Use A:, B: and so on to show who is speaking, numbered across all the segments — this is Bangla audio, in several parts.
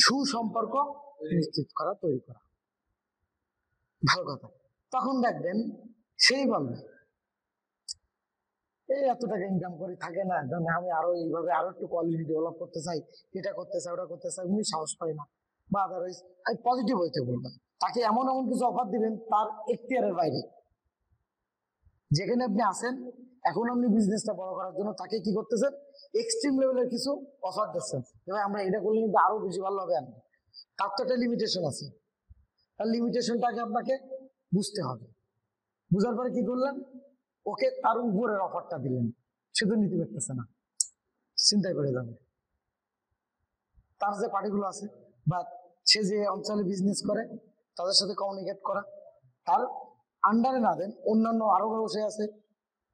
A: সুসম্পর্ক নিশ্চিত করা, তৈরি করা, ভালো কথা। তখন দেখবেন সেই বলবে এই এত টাকা ইনকাম করে থাকে না, আমি আরো এইভাবে আরো একটু কোয়ালিটি ডেভেলপ করতে চাই, এটা করতে চাই, ওটা করতে চাই, উনি সাহস পায় না বা আদারওয়াইজ। আমি পজিটিভ হইতে বলবেন, তাকে এমন এমন কিছু অফার দিবেন তার এখতিয়ারের বাইরে, যেখানে আপনি আছেন এখন আপনি বিজনেসটা বড় করার জন্য তাকে কি করতেছেন, এক্সট্রিম লেভেলের কিছু অফার দিচ্ছেন, এবার আমরা এটা করলে কিন্তু আরো বেশি ভালো হবে। তার তো একটা লিমিটেশন আছে, তার লিমিটেশনটাকে আপনাকে বুঝতে হবে। বুঝার পরে কি করলেন, ওকে তার উপরের অফারটা দিলেন, সে তো নিতে পারতেছে না, চিন্তায় পড়ে যাবে। তার যে পার্টিগুলো আছে বা সে যে অঞ্চলে বিজনেস করে তাদের সাথে কমিউনিকেট করা, তার আন্ডারে না দেন অন্যান্য আরো ব্যবসায়ী আছে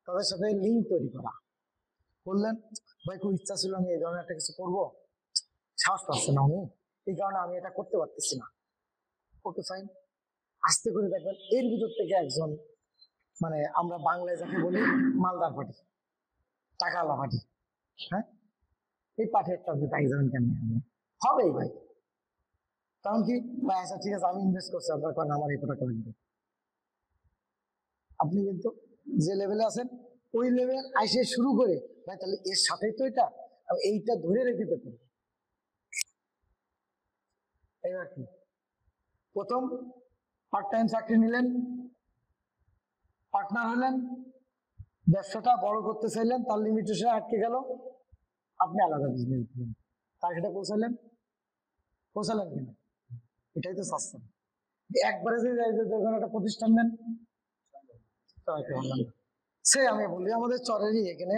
A: তাদের সাথে লিঙ্ক তৈরি করা। বললেন ভাই খুব ইচ্ছা ছিল আমি এই ধরনের একটা কিছু করবো, সাহস পাচ্ছে না আমি, এই কারণে আমি এটা করতে পারতেছি না। ওকে ফাইন, আস্তে করে দেখবেন এর ভিতর থেকে একজন, মানে আমরা বাংলায় যাকে বলি মালদার পার্টি, টাকাওয়ালা পার্টি, হ্যাঁ, এই পার্টি একটা আপনি পাই যাবেন কেমনি হবেই ভাই। কারণ কি ভাই, আচ্ছা ঠিক আছে আমি ইনভেস্ট করছি, আপনার কারণ আমার এই টাকা লাগবে। আপনি কিন্তু যে লেভেলে আছেন ওই লেভেল আইসে শুরু করে ভাই তাহলে এর সাথেই তো এটা, এইটা ধরে রেখে দিতে পারি। এবার কি, প্রথম পার্ট টাইম চাকরি নিলেন, পার্টনার হলেন, ব্যবসাটা বড় করতে চাইলেন, তার লিমিটেশন আটকে গেল, আপনি আলাদা বিজনেস দিলেন, টার্গেটে পৌঁছালেন কিনা, এটাই তো চাচ্ছেন। একবারে যে দেখবেন একটা প্রতিষ্ঠান নেন, সে আমি বলি আমাদের চরেরই এখানে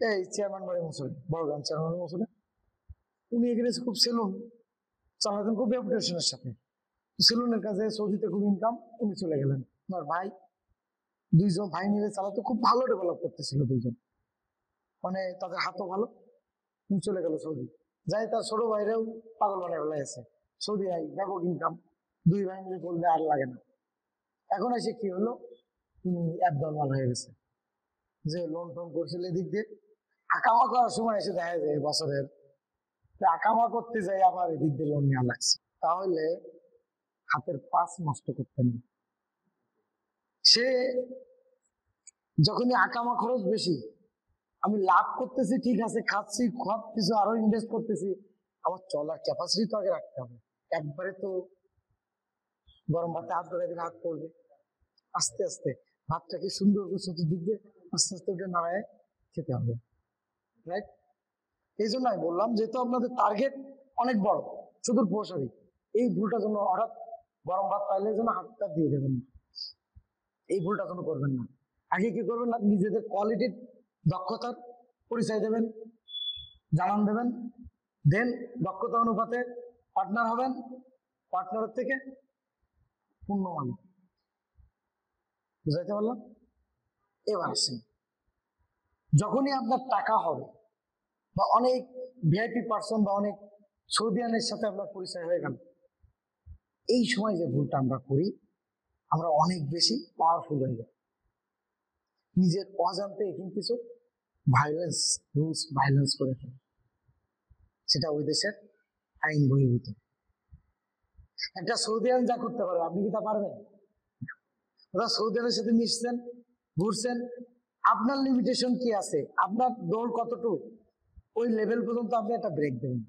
A: এই চেয়ারম্যান বাড়ি মুসুরে, বড়গ্রাম চেয়ারম্যান মুসুরে, উনি এখানে খুব সেলুন চালাতেন, খুব রেপুটেশনের সাথে। সেলুনের কাজে সৌদিতে খুব ইনকাম, উনি চলে গেলেন। আমার ভাই, দুইজন ভাই মিলে চালাতে খুব ভালো ডেভেলপ করতেছিল দুইজন, মানে তাদের হাতও ভালো। উনি চলে গেল সৌদি, যাই তার ছোট ভাইরাও পাগল বানায় ফেলাই আছে, সৌদি আই ব্যাপক ইনকাম, দুই ভাই মিলে করলে আর লাগে না। এখন এসে কি হলো, তিনি অ্যাবনর্মাল হয়ে গেছে, যে লোন টোন করছিল এদিক দিয়ে, আকামা করার সময় এসে দেখা যায় বছরের আকামা করতে যাই আবার এদিক দিয়ে লোন নেওয়া লাগছে। তাহলে হাতের পাঁচ নষ্ট করতে নেই। সে যখনই আকামা খরচ বেশি, আমি লাভ করতেছি ঠিক আছে, খাচ্ছি সব কিছু আরো ইনভেস্ট করতেছি, আমার চলার ক্যাপাসিটি তো আগে রাখতে হবে। একবারে তো গরম ভাতে হাত ধরে দিলে হাত পড়বে, আস্তে আস্তে ভাতটাকে সুন্দর করে চতুর্দিক দিয়ে আস্তে আস্তে ওটা নাড়ায় খেতে হবে, রাইট? এই জন্য আমি বললাম যেহেতু আপনাদের টার্গেট অনেক বড়, সুদূর প্রসারী, এই ভুলটা যেন হঠাৎ গরম ভাত পাইলে যেন হাতটা দিয়ে দেবেন না, এই ভুলটা যেন করবেন না। আগে কি করবেন না, নিজেদের কোয়ালিটির দক্ষতার পরিচয় দেবেন, জানান দেবেন, দেন দক্ষতা অনুপাতে পার্টনার হবেন, পার্টনারের থেকে পূর্ণ মালিক। বুঝাইতে পারলাম? এবার আসেন, যখনই আপনার টাকা হবে বা অনেক ভিআইপি পার্সন বা অনেক সৌদিয়ানের সাথে আপনার পরিচয় হয়ে গেল, এই সময় যে ভুলটা আমরা করি, আমরা অনেক বেশি পাওয়ারফুল হয়ে যাই, নিজের অজান্তে কিন্তু কিছু ভায়োলেন্স করে ফেলে, সেটা ওই দেশের আইন বহির্ভূত। একটা সৌদিয়ান যা করতে পারবে আপনি কি তা পারবেন? ওরা সৌদিয়ানের সাথে মিশছেন, ঘুরছেন, আপনার লিমিটেশন কি আছে, আপনার দৌড় কতটুকু, ওই লেভেল পর্যন্ত আপনি একটা ব্রেক দেবেন।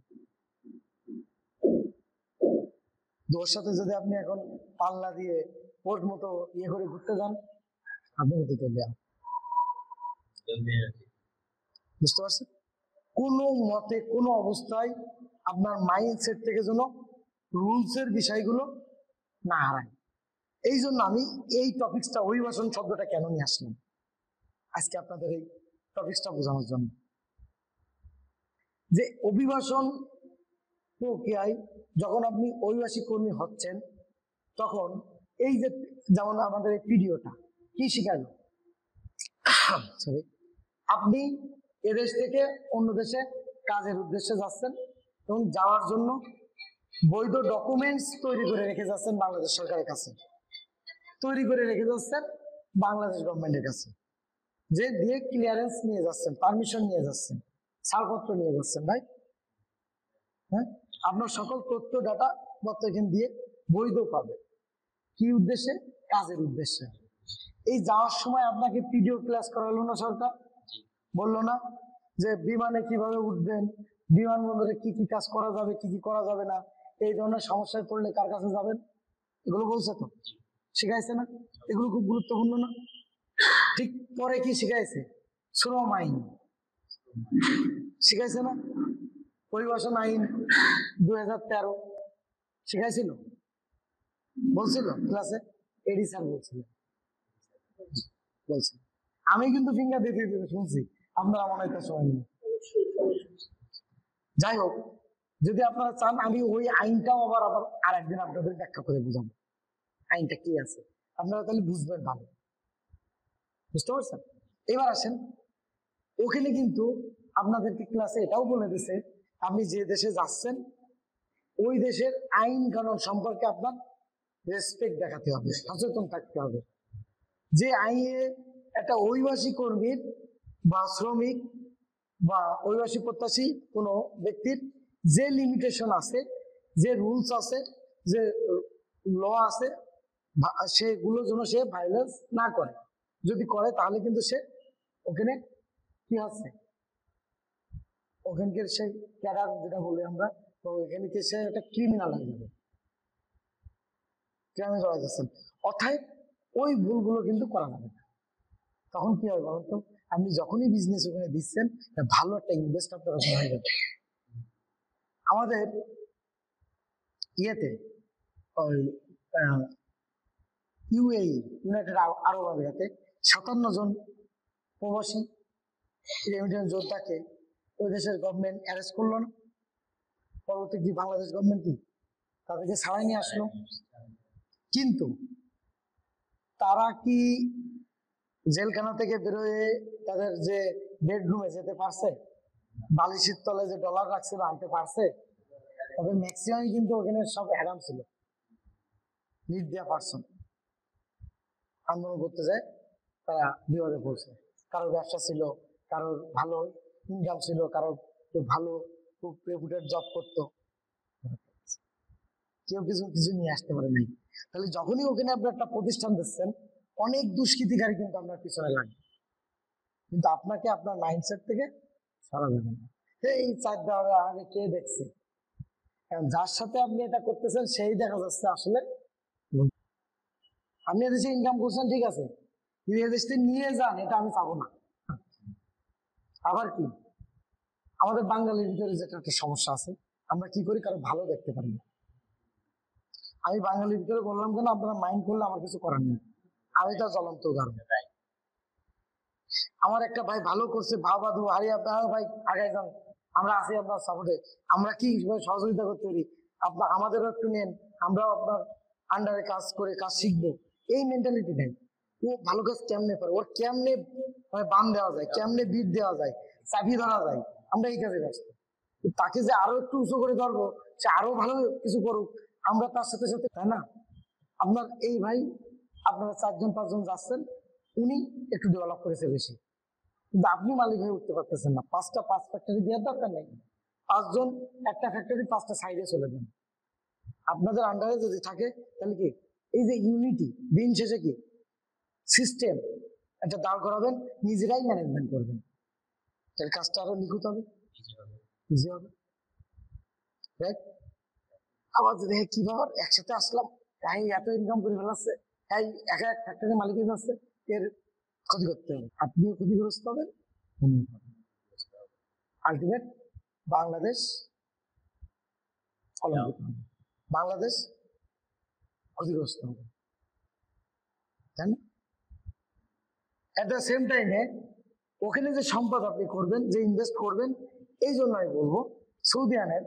A: ওর সাথে যদি আপনি এখন পাল্লা দিয়ে ওর মতো ইয়ে করে ঘুরতে যান, আপনি কিন্তু চলে যান। বুঝতে পারছেন? কোনো মতে কোনো অবস্থায় আপনার মাইন্ডসেট থেকে যেন রুলসের বিষয়গুলো না হারায়। এই জন্য আমি এই টপিকসটা, অভিবাসন শব্দটা কেন নিয়ে আসলাম আজকে আপনাদের এই টপিকসটা বোঝানোর জন্য, যে অভিবাসন প্রক্রিয়ায় যখন আপনি অভিবাসী কর্মী হচ্ছেন, তখন এই যে যেমন আমাদের এই ভিডিওটা কি শিখালো, সরি, আপনি এদেশ থেকে অন্য দেশে কাজের উদ্দেশ্যে যাচ্ছেন এবং যাওয়ার জন্য বৈধ ডকুমেন্টস তৈরি করে রেখে যাচ্ছেন বাংলাদেশ সরকারের কাছে, তৈরি করে রেখে যাচ্ছেন বাংলাদেশ গভর্নমেন্টের কাছে, যে দিয়ে ক্লিয়ারেন্স নিয়ে যাচ্ছেন, পারমিশন নিয়ে যাচ্ছেন, ছাড়পত্র নিয়ে যাচ্ছেন, ভাই। হ্যাঁ, আপনার সকল তথ্য ডাটা এখান দিয়ে বৈধ পাবে। কি উদ্দেশ্যে? কাজের উদ্দেশ্যে। এই যাওয়ার সময় আপনাকে পিডিও ক্লাস করালো না সরকার? বললো না যে বিমানে কিভাবে উঠবেন, বিমানবন্দরে কি কি কাজ করা যাবে, কি কি করা যাবে না, এই ধরনের সমস্যায় পড়লে কার কাছে যাবেন, এগুলো বলছে তো, শিখাইছে না? এগুলো খুব গুরুত্বপূর্ণ না? ঠিক পরে কি শিখাইছে? শ্রম আইন শিখাইছে না? পরিবেশন আইন 2013 শিখাইছিল, বলছিল ক্লাসে? এডি স্যার বলছিল, বলছিল। আমি কিন্তু ফিঙ্গার দিতে দিতে শুনছি, আপনারা মনে হয় তার সময় নেই। যাই হোক, যদি আপনারা চান আমি ওই আইনটাও আবার আর একদিন আপনাদের ব্যাখ্যা করে বুঝাবো আইনটা কি আছে, আপনারা তাহলে বুঝবেন ভালো। বুঝতে পারছেন? এবার আসেন, ওখানে কিন্তু আপনাদেরকে ক্লাসে এটাও বলে দিছে আপনি যে দেশে যাচ্ছেন ওই দেশের আইন কানুন সম্পর্কে আপনার রেসপেক্ট দেখাতে হবে, সচেতন থাকতে হবে। যে আইনে একটা অভিবাসী কর্মীর বা শ্রমিক বা অভিবাসী প্রত্যাশী কোনো ব্যক্তির যে লিমিটেশন আছে, যে রুলস আছে, যে ল আছে, সেগুলো যেন সে ভায়োলেন্স না করে। যদি করে তাহলে কিন্তু সে ওখানে কি আছে, ওখানকার সেই ক্যাডার যেটা বলি আমরা, তো এখানে সে একটা ক্রিমিনাল হয়ে যাবে, ক্রাইমে ধরা যাচ্ছেন। অর্থাৎ ওই ভুলগুলো কিন্তু করা যাবে না। তখন কি হয় বলুন তো, আপনি যখনই বিজনেস ওখানে দিচ্ছেন ভালো একটা ইনভেস্ট আপনার ওখানে হয়ে যাবে। আমাদের ইয়েতে ওই ইউএই, ইউনাইটেড আরব আমিরাতে 57 জন প্রবাসী রেমিটেন্স যোদ্ধাকে ওই দেশের গভর্নমেন্ট অ্যারেস্ট করলো না? পরবর্তী কি বাংলাদেশ গভর্নমেন্ট কি তাদেরকে ছাড়াই নিয়ে আসলো? কিন্তু তারা কি জেলখানা থেকে বেরোয় তাদের যে বেডরুমে যেতে পারছে? বালিশের তলে যে ডলার রাখছিল আনতে পারছে? তাদের ম্যাক্সিমাম কিন্তু ওখানে সব হ্যারাম ছিল, নির্দিয়া পারসন আন্দোলন করতে যায়, তারা বিপদে পড়ছে। কারোর ব্যবসা ছিল, কারোর ভালো ইনকাম ছিল, কারোর ভালো খুব রেপুটেড জব করতো, কেউ কিছু কিছু নিয়ে আসতে পারে নাই। তাহলে যখনই ওখানে আপনি একটা প্রতিষ্ঠান দিচ্ছেন অনেক দুষ্কৃতিকারী কিন্তু আপনার পিছনে লাগে, কিন্তু আপনাকে আপনার মাইন্ডসেট থেকে সরা যাবে না। এই 4 দেওয়ার আগে কে দেখছে? যার সাথে আপনি এটা করতেছেন সেই দেখা যাচ্ছে আসলে আপনি এদেশে ইনকাম করছেন, ঠিক আছে, কিন্তু এদেশ থেকে নিয়ে যান, এটা আমি চাবো না। আবার কি আমাদের বাঙালির ভিতরে যেটা একটা সমস্যা আছে, আমরা কি করি, কারো ভালো দেখতে পারি না। আমি বাঙালির ভিতরে বললাম কেন, আপনারা মাইন্ড করলে আমার কিছু করার নেই, আমি তো জ্বলন্ত উদাহরণ। আমার একটা ভাই ভালো করছে, ভাবাদু হারি, আপনার ভাই আগায় যান, আমরা আছি আপনার সাপোর্টে, আমরা কি সহযোগিতা করতে পারি, আপনার আমাদেরও একটু নেন, আমরাও আপনার আন্ডারে কাজ করে কাজ শিখবো, এই মেন্টালিটি নেই। ও ভালো কাজ কেমনে পারে, ওর কেমনে বান দেওয়া যায়, কেমনে বিট দেওয়া যায়, চাবি ধরা যায়, আমরা এই কাজে ব্যস্ত। তাকে যে আরো একটু উঁচু করে ধরবো, সে আরো ভালো কিছু করুক, আমরা তার সাথে সাথে, তাই না? আপনার এই ভাই, আপনারা 4 জন 5 জন যাচ্ছেন, উনি একটু ডেভেলপ করেছে বেশি, কিন্তু আপনি মালিক হয়ে উঠতে পারতেছেন না। 5 ফ্যাক্টরি দেওয়ার দরকার নেই, 5 জন একটা ফ্যাক্টরি 5টা সাইডে চলে যান। আপনাদের আন্ডারে যদি থাকে তাহলে কি এই যে ইউনিটি, দিন শেষে কি সিস্টেম একটা দাঁড় করাবেন, নিজেরাই ম্যানেজমেন্ট করবেন, এর কাজটা আরো নিখুঁত হবে, ইজি হবে, রাইট? আবার যদি কি ব্যাপার, একসাথে আসলাম, এত ইনকাম করে ফেলাচ্ছে, এক এক ফ্যাক্টরি মালিক হয়ে যাচ্ছে, এর ক্ষতি করতে হবে, আপনিও ক্ষতিগ্রস্ত হবেন, আলটিমেট বাংলাদেশ বাংলাদেশ ক্ষতিগ্রস্ত হবে, তাই না? এট দ্য সেম টাইমে ওখানে যে সম্পদ আপনি করবেন, যে ইনভেস্ট করবেন, এই জন্য আমি বলবো সৌদি আরবের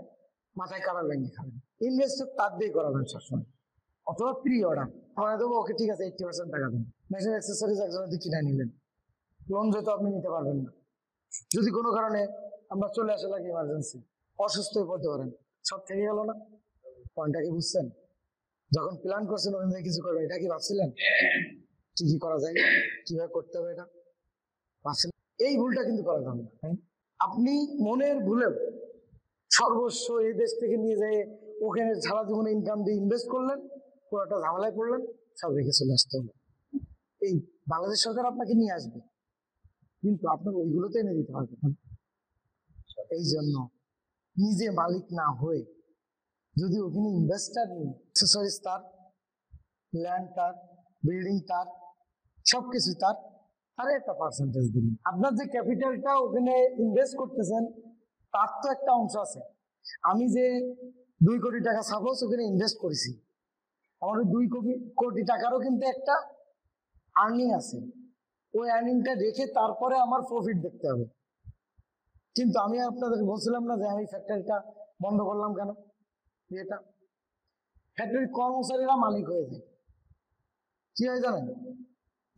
A: মাথায় কারা লাগিয়ে খাবেন, ইনভেস্ট তার দিয়ে করাবেন সবসময়, অথবা প্রি অর্ডার মানে দেবো, ওকে ঠিক আছে 80% টাকা দেন, মেশিন অ্যাক্সেসরিজ একজনের দিয়ে কিনে নিলেন, লোন যেহেতু আপনি নিতে পারবেন না, যদি কোনো কারণে আমরা চলে আসা লাগে ইমার্জেন্সি, অসুস্থ হয়ে পড়তে পারেন, সব থেকে গেল না? পয়েন্টটা কি বুঝছেন? যখন প্ল্যান করছেন ওখানে কিছু করবেন, এটা কি ভাবছিলেন কি কি করা যায়, কিভাবে করতে হবে, এটা ভাবছিলেন? এই ভুলটা কিন্তু করা যাবে না। আপনি মনের ভুলেও সর্বস্ব এই দেশ থেকে নিয়ে যায় ওখানে সারা জীবনে ইনকাম দিয়ে ইনভেস্ট করলেন, পুরোটা ঝামেলায় পড়লেন, সব রেখে চলে আসতে হলো। এই বাংলাদেশ সরকার আপনাকে নিয়ে আসবে, কিন্তু আপনার ওইগুলো তো এনে দিতে পারবে না। এই জন্য নিজে মালিক না হয়ে যদি ওখানে ইনভেস্টার নিয়ে অ্যাক্সেসরিজ তার, ল্যান্ড তার, বিল্ডিং তার, সবকিছু তার, তার একটা পার্সেন্টেজ দিন। আপনার যে ক্যাপিটালটা ওখানে ইনভেস্ট করতেছেন তার তো একটা অংশ আছে। আমি যে 2 কোটি টাকা সাপোজ ওখানে ইনভেস্ট করেছি, আমার ওই 2 কোটি টাকারও কিন্তু একটা আর্নিং আছে। ওই আর্নিংটা রেখে তারপরে আমার প্রফিট দেখতে হবে। কিন্তু আমি আপনাদেরকে বলছিলাম না যে আমি ফ্যাক্টরিটা বন্ধ করলাম কেন? এটা ফ্যাক্টরির কর্মচারীরা মালিক হয়ে যায়। কি হয় জানেন?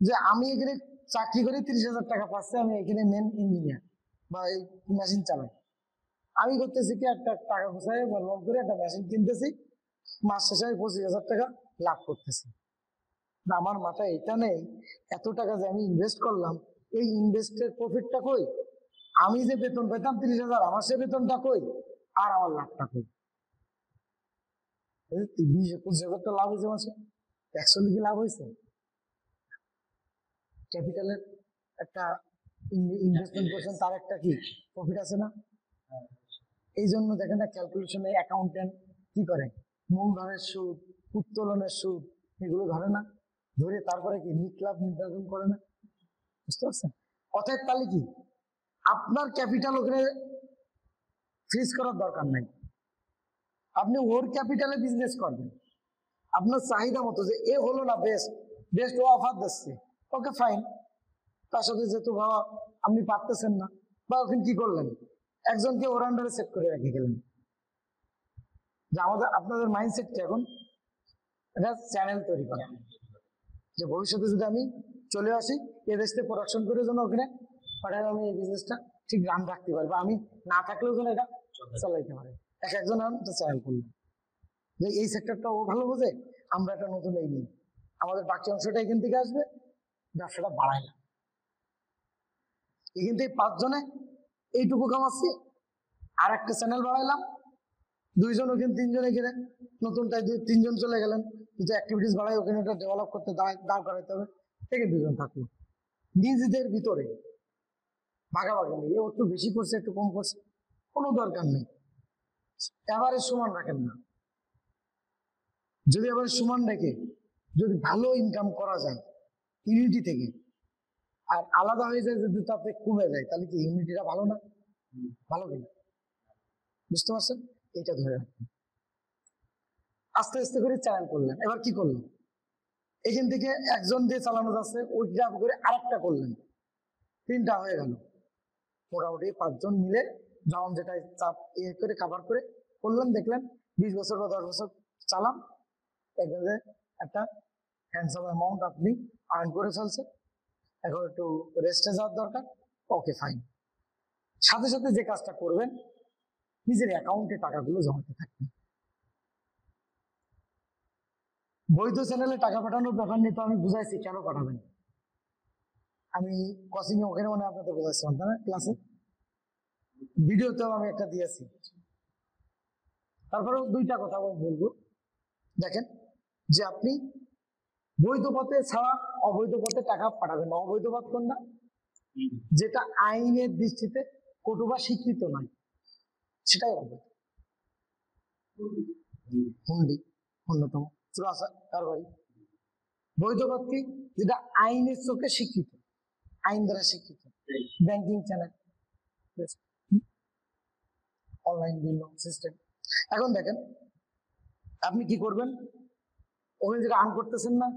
A: যে আমি এখানে চাকরি করে 30,000 টাকা পাচ্ছি, আমি এখানে মেন ইঞ্জিনিয়ার বা এই মেশিন চালাই। আমি করতেছি কি, একটা টাকা গোছায় বলবম করে একটা মেশিন কিনতেছি, মাস শেষে আমি 25,000 টাকা লাভ করতেছি। আমার মাথায় এটা নেই এত টাকা যে আমি ইনভেস্ট করলাম, এই ইনভেস্টের প্রফিটটা কই? আমি যে বেতন পেতাম 30,000, আমার সে বেতনটা কই? আর আমার লাভটা কই? 20-21,000 টাকা লাভ হয়েছে মাসে, অ্যাকচুয়ালি কি লাভ হয়েছে? ক্যাপিটালের একটা ইনভেস্টমেন্ট করছেন, তার একটা কি প্রফিট আছে না? এই জন্য দেখেন না, ক্যালকুলেশনে অ্যাকাউন্টেন্ট কি করে, মূলধনের সুদ, উত্তোলনের সুদ, এগুলো ধরে না, ধরে তারপরে কি নিট লাভ নির্ধারণ করে না। বুঝতে পারছেন? অতএব তাহলে কি আপনার ক্যাপিটাল ওখানে ফ্রিজ করার দরকার নাই, আপনি ওর ক্যাপিটালে বিজনেস করবেন আপনার চাহিদা মতো। যে এ হলো না বেস্ট, বেস্ট ও অফার দিচ্ছে, ওকে ফাইন। তার সাথে যেহেতু বাবা আপনি পারতেছেন না, বা ওখানে কি করলেন, একজনকে ওর আন্ডারে সেট করে রেখে গেলেন। যে আমাদের আপনাদের মাইন্ডসেট কি এখন, এটা চ্যানেল তৈরি করা, যে ভবিষ্যতে যদি আমি চলে আসি এ দেশ থেকে প্রোডাকশন করে যেন ওখানে পাঠায় আমি এই বিজনেসটা ঠিক রান রাখতে পারি, বা আমি না থাকলেও যেন এটা চালাইতে পারে। একজন একটা চ্যানেল করলাম, যে এই সেক্টরটা ও ভালো বোঝে, আমরা একটা নতুন এই নিই, আমাদের বাকি অংশটা এখান থেকে আসবে, ব্যবসাটা বাড়াইলাম। এখান থেকে 5 জনে এইটুকু কামাচ্ছি, আর একটা চ্যানেল বাড়াইলাম, 2 জন ওখানে, 3 জন এখানে, নতুনটায় 2-3 জন চলে গেলেন, যদি অ্যাক্টিভিটিস বাড়াই ওখানে এটা ডেভেলপ করতে দাঁড় করাইতে হবে, থেকে 2 জন থাকলো। নিজেদের ভিতরে ভাগাভাগি নেই, ও একটু বেশি করছে একটু কম করছে, কোনো দরকার নেই। এবারে সমান রাখেন না। যদি এবারে সমান রেখে যদি ভালো ইনকাম করা যায় ইউনিটি থেকে, আর আলাদা হয়ে যায় যদি তাতে কমে যায়, তাহলে কি ইউনিটিটা ভালো না? ভালো কিনা? বুঝতে পারছেন? এটা ধরে রাখবেন। আস্তে আস্তে করে চ্যানেল করলেন, এবার কি করলেন, এখান থেকে একজন দিয়ে চালানো যাচ্ছে, ওইটা করে আরেকটা করলেন, 3টা হয়ে গেল। মোটামুটি 5 জন মিলে যখন যেটা চাপ ইয়ে করে কাভার করে করলেন, দেখলেন 20 বছর বা 10 বছর চালান, দেখবেন যে একটা হ্যান্ডসাম অ্যামাউন্ট আপনি আর্ন করে ফেলছে। এখন একটু রেস্টে যাওয়ার দরকার, ওকে ফাইন। সাথে সাথে যে কাজটা করবেন, নিজের অ্যাকাউন্টে টাকাগুলো জমাতে থাকবেন। বৈধ চ্যানেলে টাকা পাঠানোর ব্যাপার নিয়ে তো আমি বুঝাইছি কেন পাঠাবেন, আমি কোচিং এ ওখানে মানে আপনাদের বোঝাচ্ছিলাম তাই না, ক্লাসে ভিডিওতেও আমি একটা দিয়েছি। তারপরেও 2টা কথা আমি বলবো। দেখেন, যে আপনি বৈধ পথে ছাড়া অবৈধ পথে টাকা পাঠাবেন না। অবৈধ পথ কোনটা? যেটা আইনের দৃষ্টিতে কটু বা স্বীকৃত নয়, সেটাই অবৈধ। হুন্ডি অন্যতম, চুরাচার কারবারি। বৈধ পথ কি? যেটা আইনের চোখে স্বীকৃত, আইন দ্বারা স্বীকৃত, ব্যাংকিং চ্যানেল, অনলাইন বিভিন্ন সিস্টেম। এখন দেখেন আপনি কি করবেন, ওখানে যেটা আর্ন করতেছেন না,